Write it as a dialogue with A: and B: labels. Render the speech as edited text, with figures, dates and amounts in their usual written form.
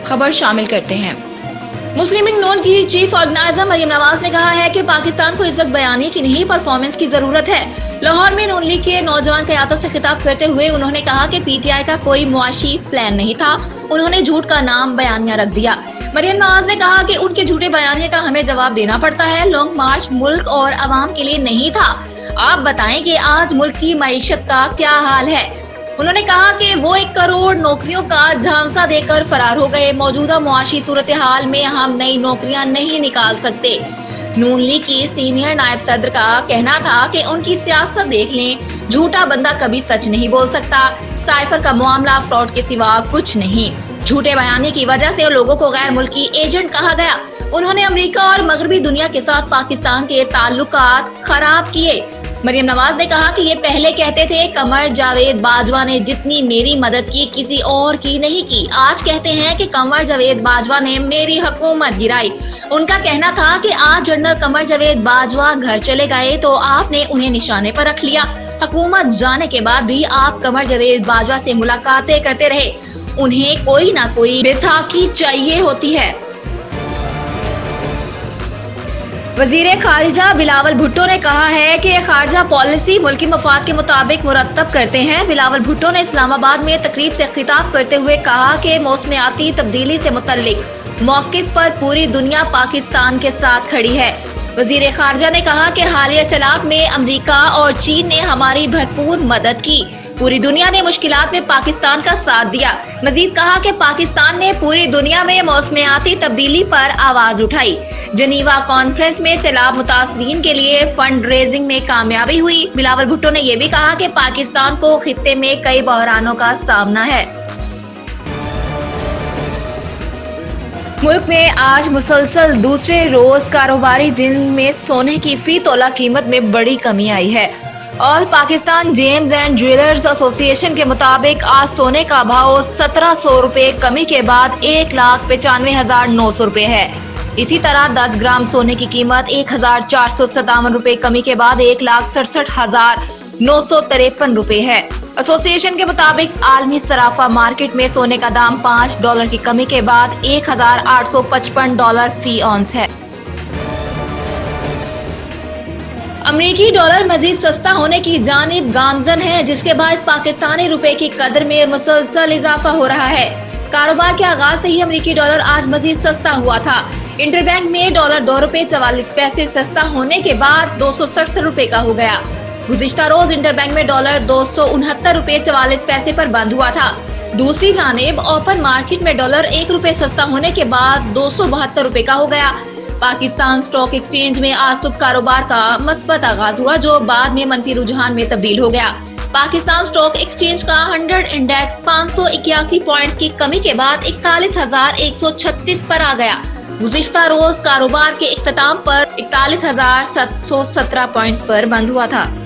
A: खबर शामिल करते हैं। मुस्लिम लीग नून की चीफ ऑर्गेनाइजर मरियम नवाज ने कहा है कि पाकिस्तान को इस वक्त बयानी की नहीं परफॉर्मेंस की जरूरत है। लाहौर में नून लीग के नौजवान क़यादत से खिताब करते हुए उन्होंने कहा कि पीटीआई का कोई मुआशी प्लान नहीं था, उन्होंने झूठ का नाम बयानिया रख दिया। मरियम नवाज ने कहा कि उनके झूठे बयानिया का हमें जवाब देना पड़ता है। लॉन्ग मार्च मुल्क और अवाम के लिए नहीं था। आप बताएं कि आज मुल्क की मईशत का क्या हाल है। उन्होंने कहा कि वो 1 करोड़ नौकरियों का झांसा देकर फरार हो गए। मौजूदा मुआशी सूरत हाल में हम नई नौकरियां नहीं निकाल सकते। नून लीग की सीनियर नायब सदर का कहना था कि उनकी सियासत देख लें, झूठा बंदा कभी सच नहीं बोल सकता। साइफर का मामला फ्रॉड के सिवा कुछ नहीं। झूठे बयानी की वजह से लोगों को गैर मुल्की एजेंट कहा गया। उन्होंने अमेरिका और मगरबी दुनिया के साथ पाकिस्तान के ताल्लुकात खराब किए। मरियम नवाज ने कहा कि ये पहले कहते थे कमर जावेद बाजवा ने जितनी मेरी मदद की किसी और की नहीं की। आज कहते हैं कि कमर जावेद बाजवा ने मेरी हुकूमत गिराई। उनका कहना था कि आज जनरल कमर जावेद बाजवा घर चले गए तो आपने उन्हें निशाने पर रख लिया। हुकूमत जाने के बाद भी आप कमर जावेद बाजवा से मुलाकातें करते रहे। उन्हें कोई ना कोई बेताकी चाहिए होती है। वजीर खारिजा बिलावल भुट्टो ने कहा है कि खारजा पॉलिसी मुल्की मफाद के मुताबिक मुरतब करते हैं। बिलावल भुट्टो ने इस्लामाबाद में तकरीब से खिताब करते हुए कहा कि मौसमियाती तब्दीली से मुतल्लिक मौक़िफ़ पर पूरी दुनिया पाकिस्तान के साथ खड़ी है। वजीर खारजा ने कहा कि हालिया सैलाब में अमरीका और चीन ने हमारी भरपूर मदद की। पूरी दुनिया ने मुश्किलात में पाकिस्तान का साथ दिया। मजीद कहा कि पाकिस्तान ने पूरी दुनिया में मौसमियाती तब्दीली पर आवाज उठाई। जनीवा कॉन्फ्रेंस में सैलाब मुतासरीन के लिए फंड रेजिंग में कामयाबी हुई। बिलावल भुट्टो ने यह भी कहा कि पाकिस्तान को खित्ते में कई बहरानों का सामना है। मुल्क में आज मुसलसल दूसरे रोज कारोबारी दिन में सोने की फी तोला कीमत में बड़ी कमी आई है। All Pakistan James and jewellers association के मुताबिक आज सोने का भाव 1700 रुपए कमी के बाद 1,95,900 रुपए है। इसी तरह 10 ग्राम सोने की कीमत 1,457 रुपए कमी के बाद 1,67,953 रुपए है। एसोसिएशन के मुताबिक आलमी सराफा मार्केट में सोने का दाम $5 की कमी के बाद $1,855 फी औंस है। अमरीकी डॉलर मजीद सस्ता होने की जानिब गामजन है, जिसके बाद पाकिस्तानी रुपए की कदर में मुसलसल इजाफा हो रहा है। कारोबार के आगाज से ही अमरीकी डॉलर आज मजीद सस्ता हुआ था। इंटरबैंक में डॉलर $2.44 सस्ता होने के बाद 267 रुपए का हो गया। गुज़िश्ता रोज इंटरबैंक में डॉलर $269.44 पर बंद हुआ था। दूसरी जानिब ओपन मार्केट में डॉलर ₹1 सस्ता होने के बाद 272 रुपए का हो गया। पाकिस्तान स्टॉक एक्सचेंज में आज सुबह कारोबार का मस्बत आगाज हुआ, जो बाद में मनफी रुझान में तब्दील हो गया। पाकिस्तान स्टॉक एक्सचेंज का 100 इंडेक्स 581 पॉइंट्स की कमी के बाद 41,136 पर आ गया। गुज़िश्ता रोज कारोबार के इख्तिताम पर 41,717 पॉइंट्स पर बंद हुआ था।